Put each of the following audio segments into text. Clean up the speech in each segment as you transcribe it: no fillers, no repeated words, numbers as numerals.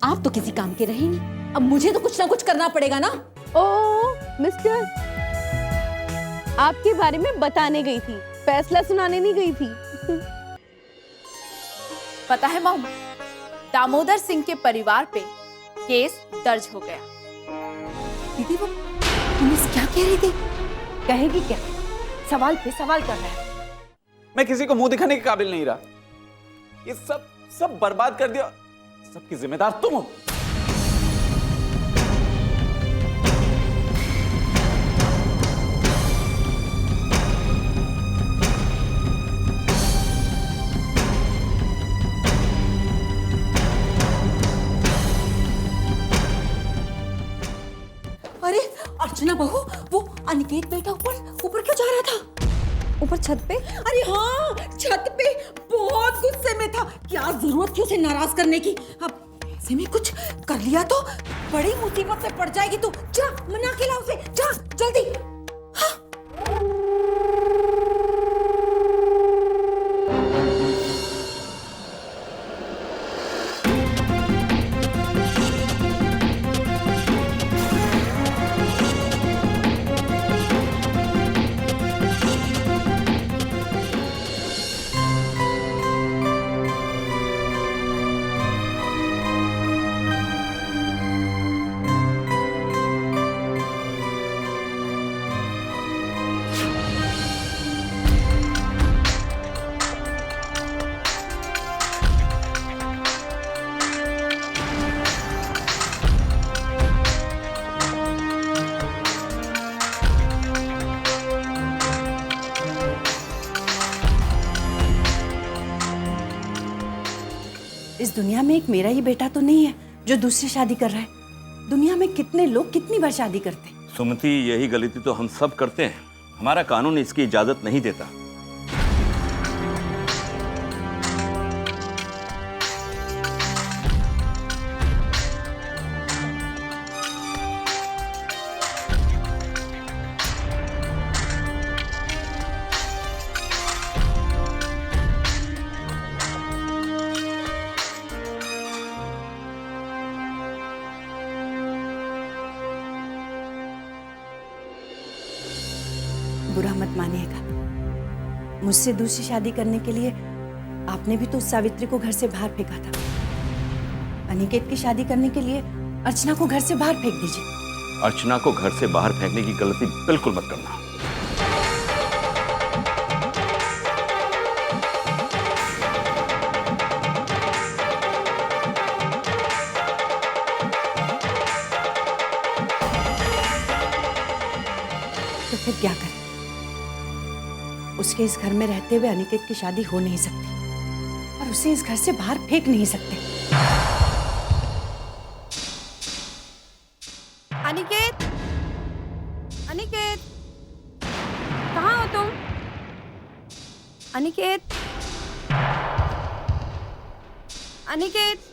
आप तो किसी काम के रहे ही नहीं, अब मुझे तो कुछ ना कुछ करना पड़ेगा ना। ओ मिस्टर, आपके बारे में बताने गई थी, फैसला सुनाने नहीं गई थी। पता है मॉम, दामोदर सिंह के परिवार पे केस दर्ज हो गया। दीदी वो पुलिस क्या कह रही थी? कहेगी क्या, सवाल पे सवाल कर रहा है। मैं किसी को मुंह दिखाने के काबिल नहीं रहा। ये सब बर्बाद कर दिया, सबकी जिम्मेदार तुम हो। अरे अर्चना बहू, वो अनिकेत बेटा ऊपर क्यों जा रहा था? ऊपर छत पे? अरे हाँ, छत पे बहुत गुस्से में था। क्या जरूरत थी उसे नाराज करने की? अब ऐसे में कुछ कर लिया तो बड़ी मुसीबत में पड़ जाएगी। तू जा, मना के ला उसे, जा जल्दी। इस दुनिया में एक मेरा ही बेटा तो नहीं है जो दूसरी शादी कर रहा है। दुनिया में कितने लोग कितनी बार शादी करते हैं। सुमति, यही गलती तो हम सब करते हैं। हमारा कानून इसकी इजाजत नहीं देता। बुरा मत मानिएगा, मुझसे दूसरी शादी करने के लिए आपने भी तो उस सावित्री को घर से बाहर फेंका था। अनिकेत की शादी करने के लिए अर्चना को घर से बाहर फेंक दीजिए। अर्चना को घर से बाहर फेंकने की गलती बिल्कुल मत करना। तो फिर क्या करें? उसके इस घर में रहते हुए अनिकेत की शादी हो नहीं सकती और उसे इस घर से बाहर फेंक नहीं सकते। अनिकेत, अनिकेत, कहाँ हो तुम? अनिकेत, अनिकेत।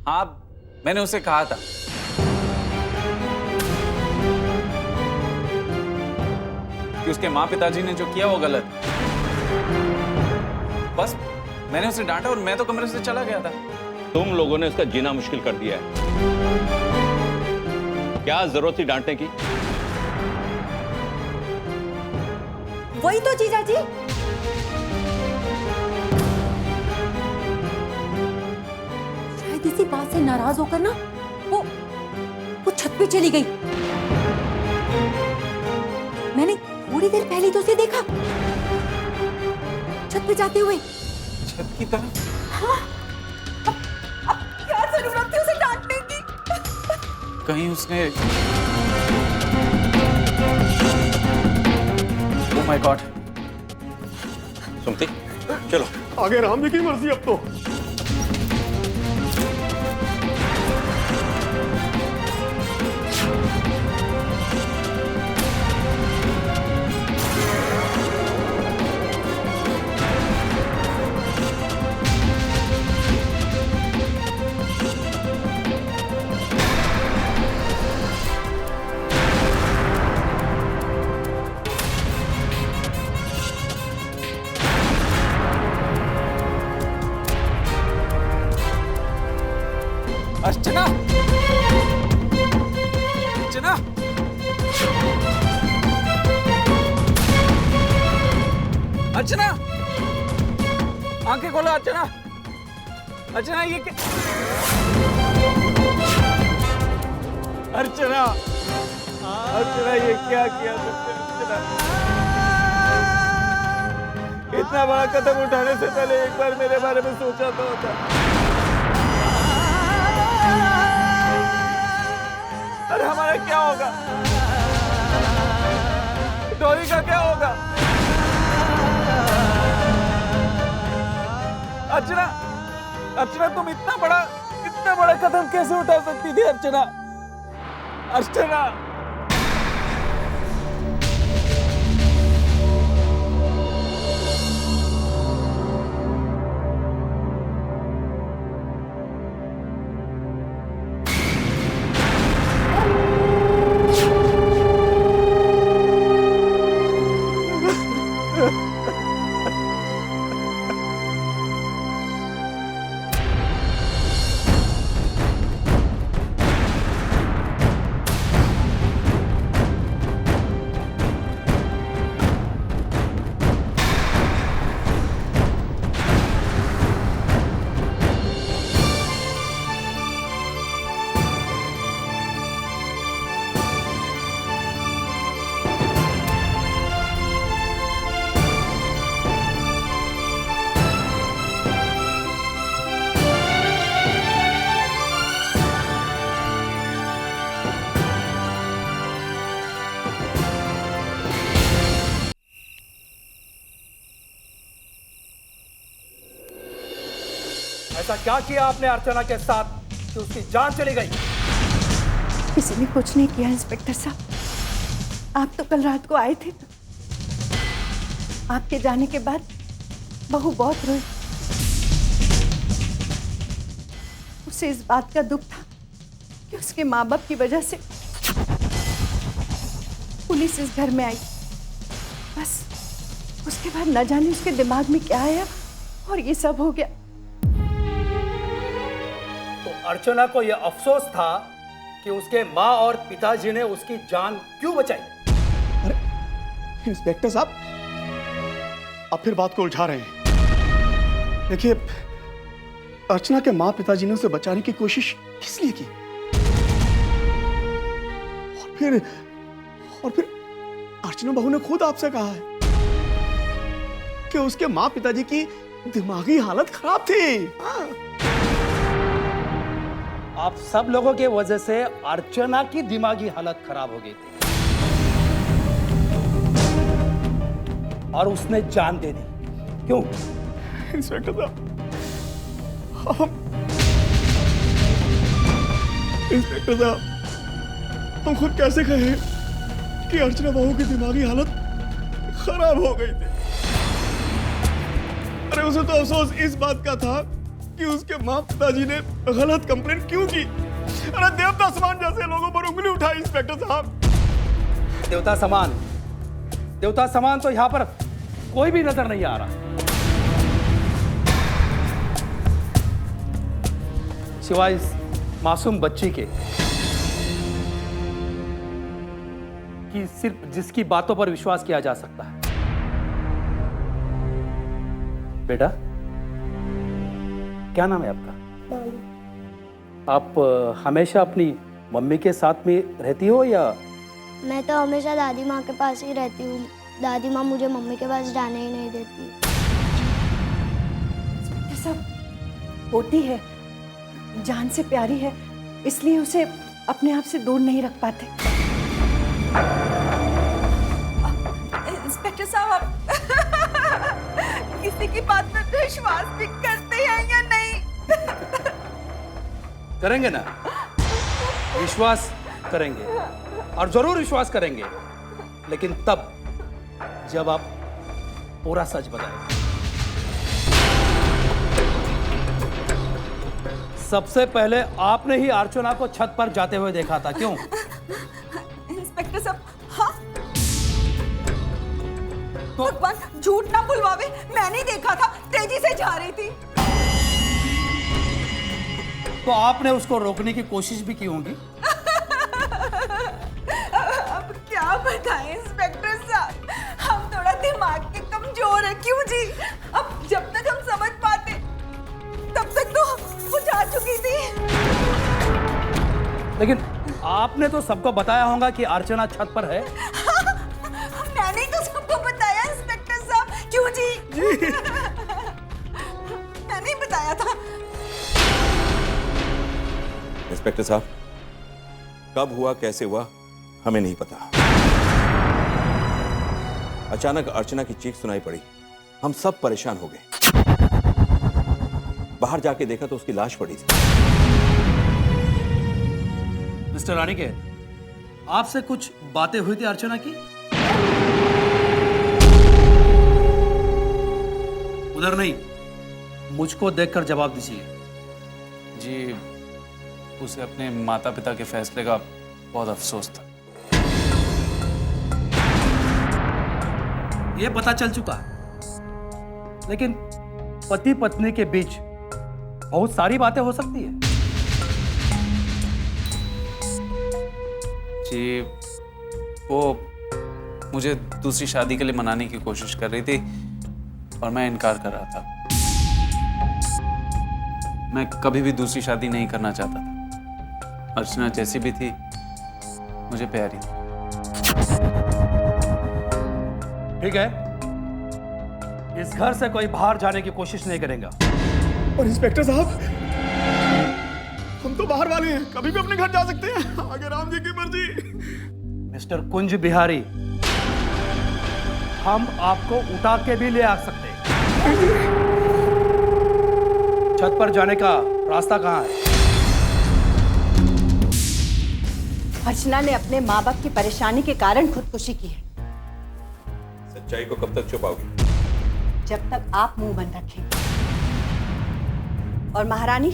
हाँ, मैंने उसे कहा था। कि उसके माँ पिताजी ने जो किया वो गलत। बस मैंने उसे डांटा और मैं तो कमरे से चला गया था। तुम लोगों ने उसका जीना मुश्किल कर दिया है। क्या जरूरत थी डांटने की? वही तो जीजा जी, शायद इसी बात से नाराज होकर ना वो छत पे चली गई। मैंने थोड़ी देर पहले तो उसे देखा छत पे जाते हुए। छत की तरफ? हाँ, अब क्या जरूरत थी उसे डांटने की? कहीं उसने ओह माय गॉड। सुमति, चलो। आगे राम जी की मर्जी अब तो। अर्चना, आंखें खोलो अर्चना। अर्चना ये क्या? अर्चना, अर्चना ये क्या किया तुमने? अर्चना, इतना बड़ा कदम उठाने से पहले एक बार मेरे बारे में सोचा तो होता। अरे हमारा क्या होगा? डोरी का क्या होगा? अर्चना, अर्चना तुम इतना बड़ा कदम कैसे उठा सकती थी अर्चना? अर्चना, ऐसा क्या किया आपने अर्चना के साथ कि उसकी जान चली गई? किसी ने कुछ नहीं किया इंस्पेक्टर साहब। आप तो कल रात को आए थे। आपके जाने के बाद बहू बहुत रोई। उसे इस बात का दुख था कि उसके माँ बाप की वजह से पुलिस इस घर में आई। बस उसके बाद न जाने उसके दिमाग में क्या आया और ये सब हो गया। तो अर्चना को यह अफसोस था कि उसके माँ और पिताजी ने उसकी जान क्यों बचाई? अरे इंस्पेक्टर साहब, आप फिर बात को उलझा रहे हैं। देखिए, अर्चना के माँ पिताजी ने उसे बचाने की कोशिश किस लिए की? और फिर अर्चना बहू ने खुद आपसे कहा है कि उसके माँ पिताजी की दिमागी हालत खराब थी। हाँ। आप सब लोगों के वजह से अर्चना की दिमागी हालत खराब हो गई थी और उसने जान दे दी। क्यों? इंस्पेक्टर साहब, इंस्पेक्टर साहब, हम खुद कैसे कहें कि अर्चना बहू की दिमागी हालत खराब हो गई थी? अरे उसे तो अफसोस इस बात का था कि उसके माँ पिताजी ने गलत कंप्लेंट क्यों की। अरे देवता समान जैसे लोगों पर उंगली उठाई इंस्पेक्टर साहब। देवता समान तो यहाँ पर कोई भी नजर नहीं आ रहा। सिवाय इस मासूम बच्ची के, कि सिर्फ जिसकी बातों पर विश्वास किया जा सकता है। बेटा, क्या नाम है आपका? आप हमेशा अपनी मम्मी के साथ में रहती हो या? मैं तो हमेशा दादी माँ के पास ही रहती हूँ। दादी माँ मुझे मम्मी के पास जाने ही नहीं देती। ये सब होती है, जान से प्यारी है, इसलिए उसे अपने आप से दूर नहीं रख पाते। इंस्पेक्टर साहब, किसी की बात पर विश्वास भी करते हैं या नहीं? करेंगे ना, विश्वास करेंगे और जरूर विश्वास करेंगे, लेकिन तब जब आप पूरा सच बताएं। सबसे पहले आपने ही अर्चना को छत पर जाते हुए देखा था, क्यों? इंस्पेक्टर साहब, हाँ, भगवान झूठ ना बुलवावे, मैंने देखा था, तेजी से जा रही थी। तो आपने उसको रोकने की कोशिश भी की होगी। अब क्या बताएं इंस्पेक्टर साहब, हम थोड़ा दिमाग के कमजोर है, क्यों लेकिन आपने तो सबको बताया होगा कि अर्चना छत पर है। मैंने ही तो सबको बताया इंस्पेक्टर साहब। क्यों जी? मैंने ही बताया था। इंस्पेक्टर साहब, कब हुआ, कैसे हुआ, हमें नहीं पता। अचानक अर्चना की चीख सुनाई पड़ी, हम सब परेशान हो गए। बाहर जाके देखा तो उसकी लाश पड़ी थी। मिस्टर रानीकेत, आपसे कुछ बातें हुई थी अर्चना की? उधर नहीं, मुझको देखकर जवाब दीजिए। जी, उसे अपने माता पिता के फैसले का बहुत अफसोस था। यह पता चल चुका है, लेकिन पति पत्नी के बीच बहुत सारी बातें हो सकती है। जी, वो मुझे दूसरी शादी के लिए मनाने की कोशिश कर रही थी और मैं इनकार कर रहा था। मैं कभी भी दूसरी शादी नहीं करना चाहता था। अर्चना जैसी भी थी, मुझे प्यारी थी। ठीक है, इस घर से कोई बाहर जाने की कोशिश नहीं करेगा। और इंस्पेक्टर साहब, हम तो बाहर वाले हैं, कभी भी अपने घर जा सकते हैं, आगे राम जी की मर्जी। मिस्टर कुंज बिहारी, हम आपको उठा के भी ले आ सकते हैं। छत पर जाने का रास्ता कहाँ है? अर्चना ने अपने माँ बाप की परेशानी के कारण खुदकुशी की है। सच्चाई को कब तक छुपाओगे? जब तक आप मुंह बंद रखेंगे। और महारानी,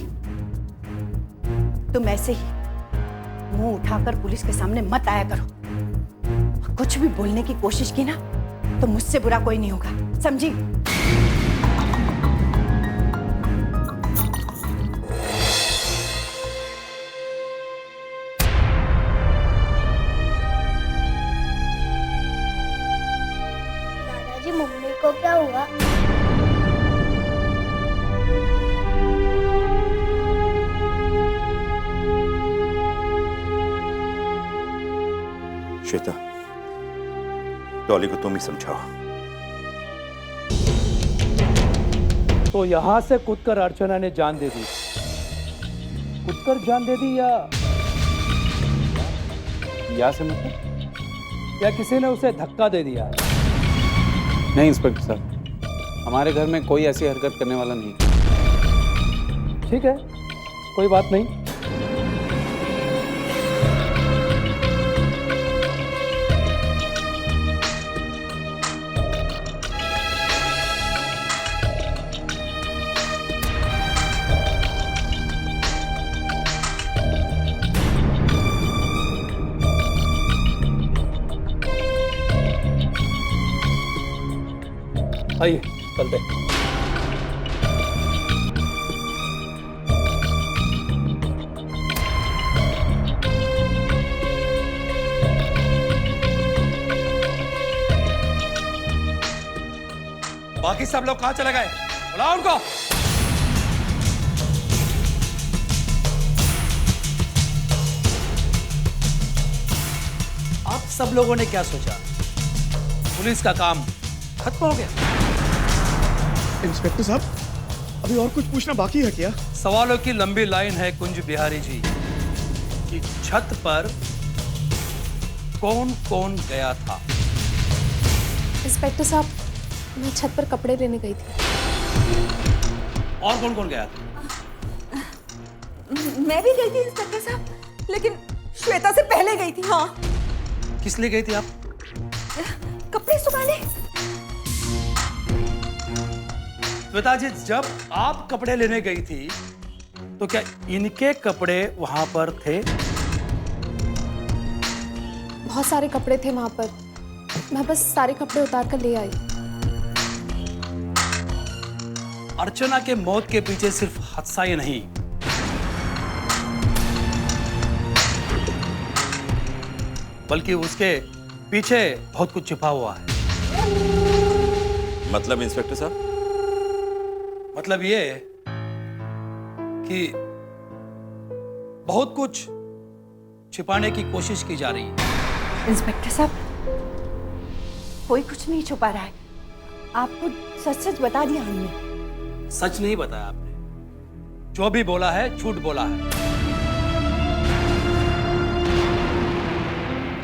तुम ऐसे ही मुंह उठाकर पुलिस के सामने मत आया करो। कुछ भी बोलने की कोशिश की ना, तो मुझसे बुरा कोई नहीं होगा, समझी? दादाजी, मम्मी को क्या हुआ? श्वेता, डॉली को तुम ही समझाओ। तो यहां से कूदकर अर्चना ने जान दे दी। कूदकर जान दे दी या से मतलब? या किसी ने उसे धक्का दे दिया? नहीं इंस्पेक्टर साहब, हमारे घर में कोई ऐसी हरकत करने वाला नहीं। ठीक है, कोई बात नहीं। आइए चलते हैं। बाकी सब लोग कहां चले गए? बुलाओ उनको। आप सब लोगों ने क्या सोचा? पुलिस का काम खत्म हो गया? इंस्पेक्टर साहब, अभी और कुछ पूछना बाकी है क्या? सवालों की लंबी लाइन है कुंज बिहारी जी कि छत पर कौन कौन गया था? इंस्पेक्टर साहब, मैं छत पर कपड़े लेने गई थी। और कौन कौन गया था? मैं भी गई थी इंस्पेक्टर साहब, लेकिन श्वेता से पहले गई थी। हाँ। किस लिए गई थी आप? कपड़े सुखाने। श्वेता जी, जब आप कपड़े लेने गई थी तो क्या इनके कपड़े वहां पर थे? बहुत सारे कपड़े थे वहां पर, मैं बस सारे कपड़े उतार कर ले आई। अर्चना के मौत के पीछे सिर्फ हादसा ही नहीं, बल्कि उसके पीछे बहुत कुछ छिपा हुआ है। मतलब इंस्पेक्टर साहब? मतलब ये कि बहुत कुछ छिपाने की कोशिश की जा रही है। इंस्पेक्टर साहब, कोई कुछ नहीं छुपा रहा है। आपको सच सच बता दिया हमने। सच नहीं बताया आपने, जो भी बोला है झूठ बोला है।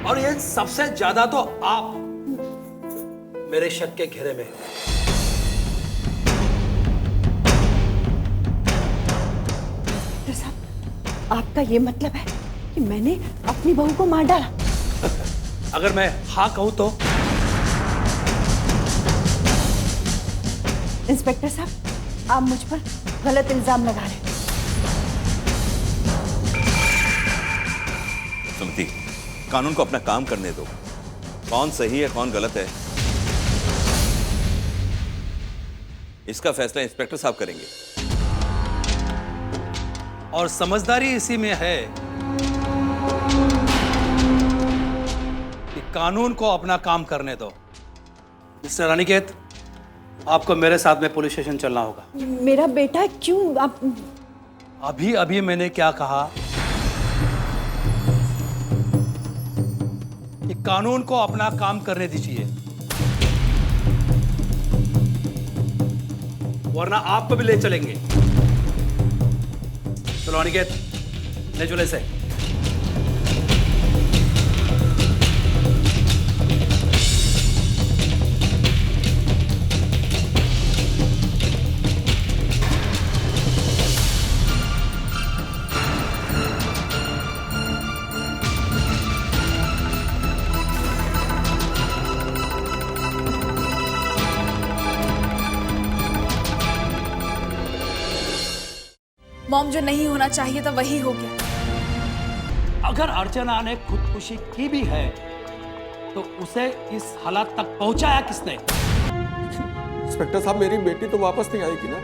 और ये सबसे ज्यादा तो आप मेरे शक के घेरे में हो। इंस्पेक्टर साहब, आपका ये मतलब है कि मैंने अपनी बहू को मार डाला? अगर मैं हाँ कहूं तो? इंस्पेक्टर साहब, आप मुझ पर गलत इल्जाम लगा रहे हैं। सुमति, कानून को अपना काम करने दो। कौन सही है कौन गलत है इसका फैसला इंस्पेक्टर साहब करेंगे। और समझदारी इसी में है कि कानून को अपना काम करने दो। मिस्टर अनिकेत, आपको मेरे साथ में पुलिस स्टेशन चलना होगा। मेरा बेटा क्यों? आप अभी अभी मैंने क्या कहा कि कानून को अपना काम करने दीजिए, वरना आपको भी ले चलेंगे। चलो अनिकेत, ले चले से। मॉम, जो नहीं होना चाहिए था वही हो गया। अगर अर्चना ने खुदकुशी की भी है तो उसे इस हालत तक पहुंचाया किसने? इंस्पेक्टर साहब, मेरी बेटी तो वापस नहीं आएगी ना?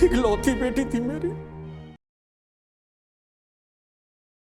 इकलौती बेटी थी मेरी।